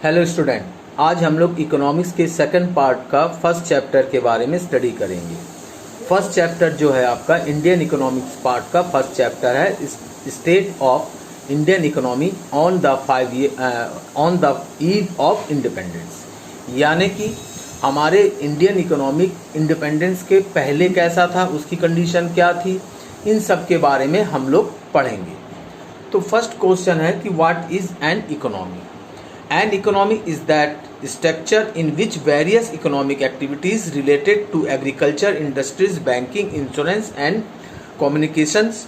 Hello student, आज हम लोग इकोनॉमिक्स के सेकंड पार्ट का फर्स्ट चैप्टर के बारे में स्टडी करेंगे। फर्स्ट चैप्टर जो है आपका इंडियन इकोनॉमिक्स पार्ट का फर्स्ट चैप्टर है, state of Indian economy on the eve of independence. यानी कि हमारे इंडियन इकोनॉमिक इंडिपेंडेंस के पहले कैसा था, उसकी कंडीशन क्या थी, इन सब के बारे में हम लोग पढ़ेंगे। तो फर्स्ट क्वेश्चन है कि what is an economy. An economy is that structure in which various economic activities related to agriculture, industries, banking, insurance and communications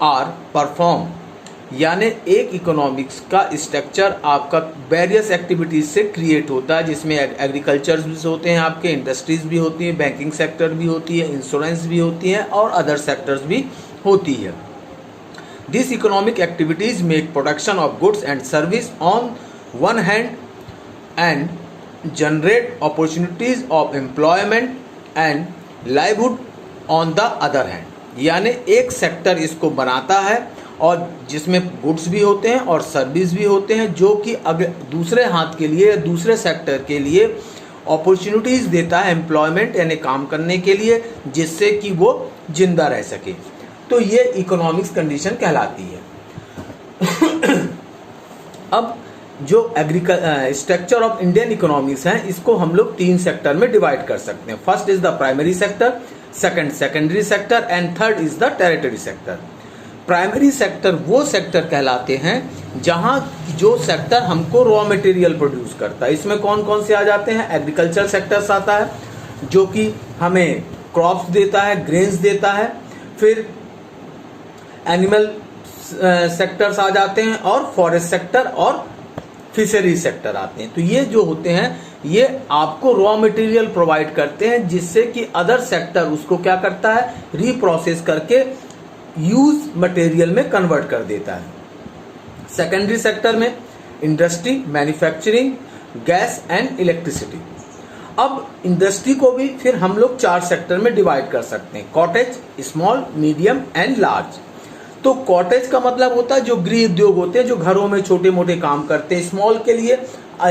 are performed। यानी एक इकोनॉमिक्स का स्ट्रक्चर आपका वेरियस एक्टिविटीज से क्रिएट होता है, जिसमें एग्रीकल्चर भी होते हैं, आपके इंडस्ट्रीज भी होती है, बैंकिंग सेक्टर भी होती है, इंश्योरेंस भी होती है और अदर सेक्टर्स भी होती है। This economic activities make production of goods and service on one hand and generate opportunities of employment and livelihood on the other hand। यानी एक सेक्टर इसको बनाता है और जिसमें गुड्स भी होते हैं और सर्विस भी होते हैं, जो कि अगर दूसरे हाथ के लिए, दूसरे सेक्टर के लिए अपॉर्चुनिटीज़ देता है, एम्प्लॉयमेंट यानी काम करने के लिए, जिससे कि वो जिंदा रह सके। तो ये इकोनॉमिक्स कंडीशन कहलाती है। अब जो स्ट्रक्चर ऑफ इंडियन इकोनॉमिक्स है, इसको हम लोग तीन सेक्टर में डिवाइड कर सकते हैं। First is the primary sector, second secondary sector and third is the territory sector. Primary sector वो सेक्टर कहलाते हैं जहां जो सेक्टर हमको रॉ मटेरियल प्रोड्यूस करता है। इसमें कौन कौन से आ जाते हैं? एग्रीकल्चर सेक्टर्स आता है जो कि हमें क्रॉप्स देता है, ग्रेन्स देता है। फिर एनिमल सेक्टर्स आ जाते हैं और फॉरेस्ट सेक्टर और फिशरी सेक्टर आते हैं। तो ये जो होते हैं ये आपको रॉ मटेरियल प्रोवाइड करते हैं, जिससे कि अदर सेक्टर उसको क्या करता है, रीप्रोसेस करके यूज मटेरियल में कन्वर्ट कर देता है। सेकेंडरी सेक्टर में industry, manufacturing, gas and electricity. अब इंडस्ट्री को भी फिर हम लोग चार सेक्टर में डिवाइड कर सकते हैं: cottage, small, medium and large. तो कॉटेज का मतलब होता है जो गृह उद्योग होते हैं, जो घरों में छोटे मोटे काम करते हैं। स्मॉल के लिए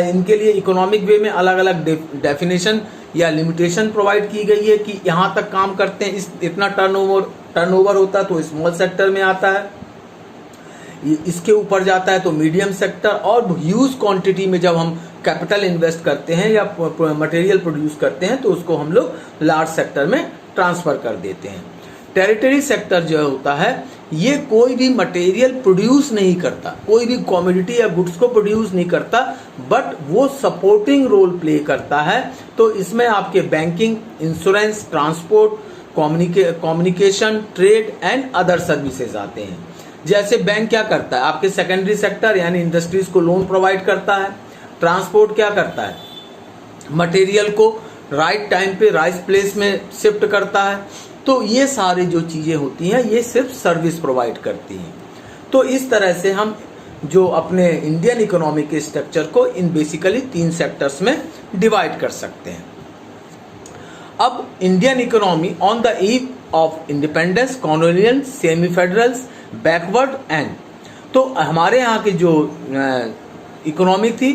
इनके लिए इकोनॉमिक वे में अलग अलग डेफिनेशन या लिमिटेशन प्रोवाइड की गई है कि यहाँ तक काम करते हैं, इतना टर्नओवर होता है तो स्मॉल सेक्टर में आता है। इसके ऊपर जाता है तो मीडियम सेक्टर, और ह्यूज क्वांटिटी में जब हम कैपिटल इन्वेस्ट करते हैं या मटेरियल प्रोड्यूस करते हैं तो उसको हम लोग लार्ज सेक्टर में ट्रांसफर कर देते हैं। टेरिटरी सेक्टर जो होता है ये कोई भी मटेरियल प्रोड्यूस नहीं करता, कोई भी कमोडिटी या गुड्स को प्रोड्यूस नहीं करता, बट वो सपोर्टिंग रोल प्ले करता है। तो इसमें आपके banking, insurance, transport, communication, trade and other services आते हैं। जैसे बैंक क्या करता है, आपके सेकेंडरी सेक्टर यानी इंडस्ट्रीज को लोन प्रोवाइड करता है। ट्रांसपोर्ट क्या करता है, मटेरियल को राइट टाइम पे राइट प्लेस में शिफ्ट करता है। तो ये सारी जो चीज़ें होती हैं ये सिर्फ सर्विस प्रोवाइड करती हैं। तो इस तरह से हम जो अपने इंडियन इकोनॉमी के स्ट्रक्चर को इन बेसिकली तीन सेक्टर्स में डिवाइड कर सकते हैं। अब Indian economy on the eve of independence, colonial, semi federals, backward and. तो हमारे यहाँ की जो इकोनॉमी थी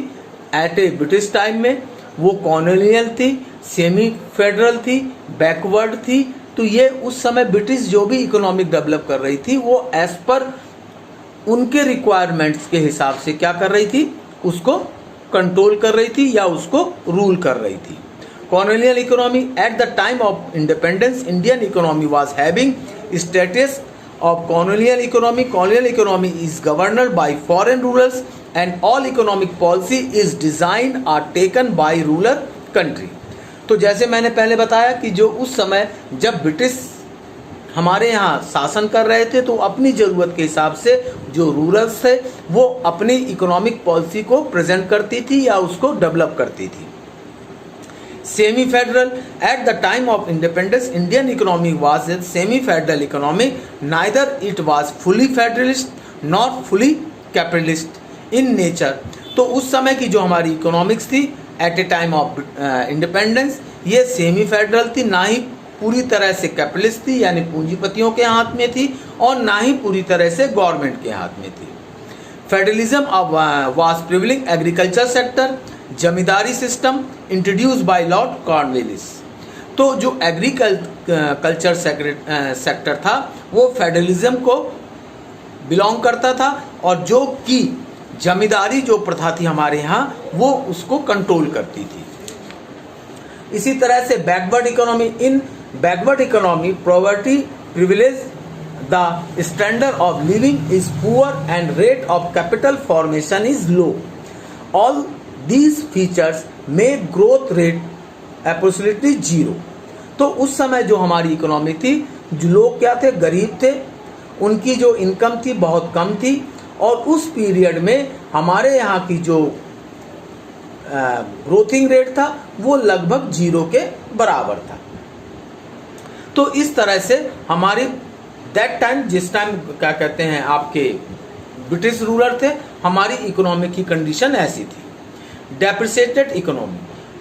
एट ए ब्रिटिश टाइम में, वो कॉलोनियल थी, सेमी फेडरल थी, बैकवर्ड थी। तो ये उस समय ब्रिटिश जो भी इकोनॉमिक डेवलप कर रही थी वो एज पर उनके रिक्वायरमेंट्स के हिसाब से क्या कर रही थी, उसको कंट्रोल कर रही थी या उसको रूल कर रही थी। Colonial economy at the time of independence, Indian economy was having status of colonial economy. Colonial economy is governed by foreign rulers and all economic policy is design are taken by ruler country. तो जैसे मैंने पहले बताया कि जो उस समय जब ब्रिटिश हमारे यहाँ शासन कर रहे थे तो अपनी ज़रूरत के हिसाब से जो रूलर्स थे वो अपनी इकोनॉमिक पॉलिसी को प्रेजेंट करती थी या उसको डेवलप करती थी। Semi federal at the time of independence, Indian economy was a semi federal economy, neither it was fully federalist not fully capitalist in nature. तो उस समय की जो हमारी इकोनॉमिक्स थी at a time of independence, ये सेमी फेडरल थी, ना ही पूरी तरह से कैपिटलिस्ट थी यानी पूंजीपतियों के हाथ में थी और ना ही पूरी तरह से गवर्नमेंट के हाथ में थी। Federalism was prevailing agriculture sector, zamindari system introduce by Lord Cornwallis. तो जो एग्रीकल्चर सेक्टर था वो फेडरलिज्म को बिलोंग करता था और जो कि जमींदारी जो प्रथा थी हमारे यहाँ वो उसको कंट्रोल करती थी। इसी तरह से backward economy, in backward economy poverty privilege the standard of living is poor and rate of capital formation is low. All these features make growth rate approximately zero. तो उस समय जो हमारी इकोनॉमी थी, जो लोग क्या थे, गरीब थे, उनकी जो इनकम थी बहुत कम थी और उस पीरियड में हमारे यहाँ की जो ग्रोथिंग रेट था वो लगभग जीरो के बराबर था। तो इस तरह से हमारी दैट टाइम, जिस टाइम क्या कहते हैं आपके ब्रिटिश रूलर थे, हमारी इकोनॉमी की कंडीशन ऐसी थी। Depreciated economy,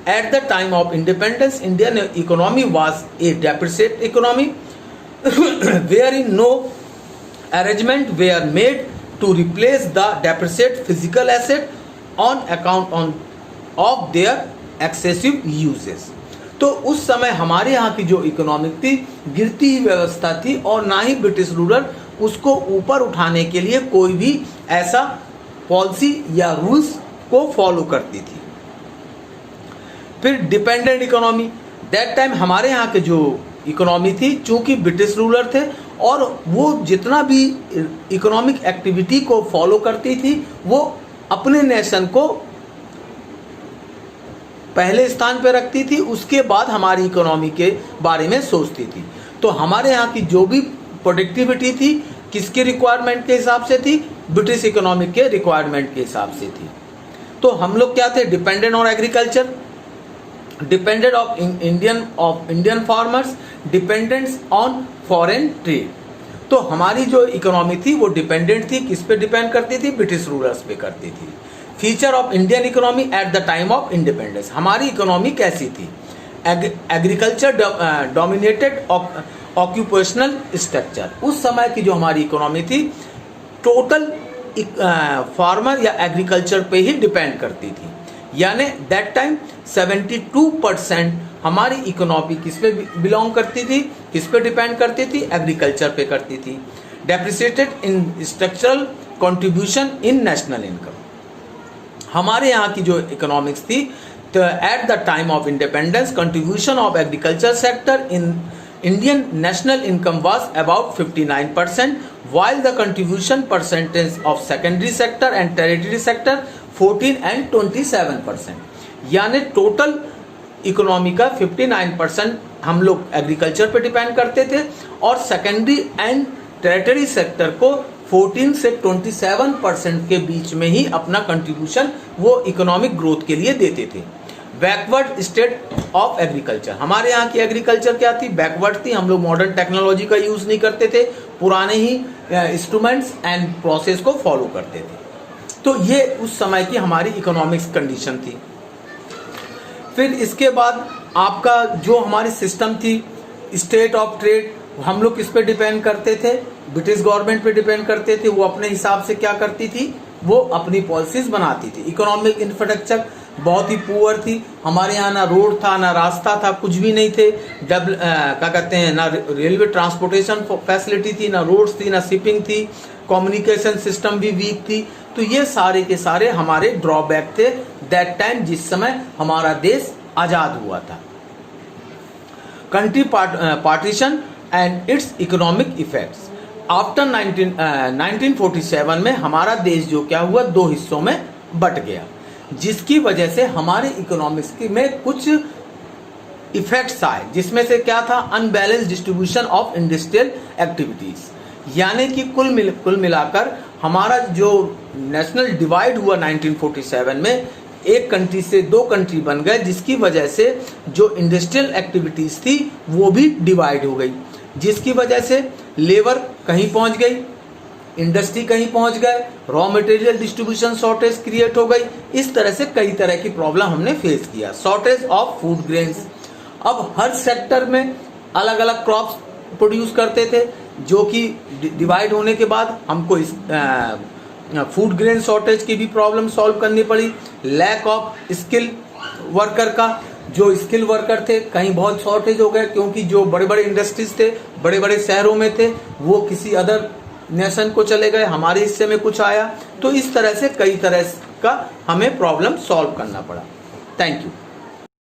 at the time of independence Indian economy was a depreciated economy where in no arrangement were made to replace the depreciate physical asset on account of their excessive usages. तो उस समय हमारे यहाँ की जो economic थी गिरती ही व्यवस्था थी और ना ही ब्रिटिश रूलर उसको ऊपर उठाने के लिए कोई भी ऐसा पॉलिसी या रूल्स को फॉलो करती थी। फिर डिपेंडेंट इकोनॉमी, दैट टाइम हमारे यहाँ के जो इकोनॉमी थी, चूंकि ब्रिटिश रूलर थे और वो जितना भी इकोनॉमिक एक्टिविटी को फॉलो करती थी वो अपने नेशन को पहले स्थान पर रखती थी, उसके बाद हमारी इकोनॉमी के बारे में सोचती थी। तो हमारे यहाँ की जो भी प्रोडक्टिविटी थी किसके रिक्वायरमेंट के हिसाब से थी, ब्रिटिश इकोनॉमिक के रिक्वायरमेंट के हिसाब से थी। तो हम लोग क्या थे, dependent on agriculture, dependent of Indian farmers, dependents on foreign trade. तो हमारी जो इकोनॉमी थी वो डिपेंडेंट थी, किस पे डिपेंड करती थी, ब्रिटिश रूलर्स पे करती थी। Feature of Indian economy at the time of independence, हमारी इकोनॉमी कैसी थी, एग्रीकल्चर डोमिनेटेड ऑक्यूपेशनल स्ट्रक्चर। उस समय की जो हमारी इकोनॉमी थी टोटल फार्मर या एग्रीकल्चर पे ही डिपेंड करती थी, यानी दैट टाइम 72% हमारी इकोनॉमी किस पे बिलोंग करती थी, किस पे डिपेंड करती थी, एग्रीकल्चर पे करती थी। Depreciated in structural contribution in national income, हमारे यहाँ की जो इकोनॉमिक्स थी तो eight the time of independence contribution of agriculture sector in Indian national income was about 59%, while the contribution percentage of secondary sector and tertiary sector 14 and 27%। यानी total economy का 59% हम लोग एग्रीकल्चर पे डिपेंड करते थे और सेकेंडरी एंड टेरिटरी सेक्टर को 14 से 27% के बीच में ही अपना कंट्रीब्यूशन वो इकोनॉमिक ग्रोथ के लिए देते थे। बैकवर्ड स्टेट ऑफ एग्रीकल्चर, हमारे यहाँ की एग्रीकल्चर क्या थी, बैकवर्ड थी। हम लोग मॉडर्न टेक्नोलॉजी का यूज नहीं करते थे, पुराने ही इंस्ट्रूमेंट्स एंड प्रोसेस को फॉलो करते थे। तो ये उस समय की हमारी इकोनॉमिक्स कंडीशन थी। फिर इसके बाद आपका जो हमारी सिस्टम थी स्टेट ऑफ ट्रेड, हम लोग किस पे डिपेंड करते थे, ब्रिटिश गवर्नमेंट पे डिपेंड करते थे। वो अपने हिसाब से क्या करती थी, वो अपनी पॉलिसीज बनाती थी। इकोनॉमिक इंफ्रास्ट्रक्चर बहुत ही पुअर थी, हमारे यहाँ ना रोड था, ना रास्ता था, कुछ भी नहीं थे। क्या कहते हैं, ना रेलवे ट्रांसपोर्टेशन फैसिलिटी थी, ना रोड्स थी, ना शिपिंग थी, कम्युनिकेशन सिस्टम भी वीक थी। तो ये सारे के सारे हमारे ड्रॉबैक थे दैट टाइम, जिस समय हमारा देश आजाद हुआ था। Country partition and it's economic effects, after 1947 में हमारा देश जो क्या हुआ, दो हिस्सों में बट गया, जिसकी वजह से हमारे इकोनॉमिक्स में कुछ इफेक्ट्स आए, जिसमें से क्या था, unbalance distribution of industrial activities. यानी कि कुल मिलाकर हमारा जो नेशनल डिवाइड हुआ 1947 में, एक कंट्री से दो कंट्री बन गए, जिसकी वजह से जो इंडस्ट्रियल एक्टिविटीज थी वो भी डिवाइड हो गई, जिसकी वजह से लेबर कहीं पहुंच गई, इंडस्ट्री कहीं पहुंच गए, raw material distribution shortage create हो गई। इस तरह से कई तरह की प्रॉब्लम हमने फेस किया। शॉर्टेज ऑफ फूड ग्रेन्स, अब हर सेक्टर में अलग अलग क्रॉप्स प्रोड्यूस करते थे, जो कि डिवाइड होने के बाद हमको फूड ग्रेन शॉर्टेज की भी प्रॉब्लम सॉल्व करनी पड़ी, लैक ऑफ स्किल वर्कर का, जो स्किल वर्कर थे कहीं बहुत शॉर्टेज हो गए क्योंकि जो बड़े बड़े इंडस्ट्रीज थे बड़े बड़े शहरों में थे वो किसी अदर नेशन को चले गए, हमारे हिस्से में कुछ आया। तो इस तरह से कई तरह का हमें प्रॉब्लम सॉल्व करना पड़ा। Thank you.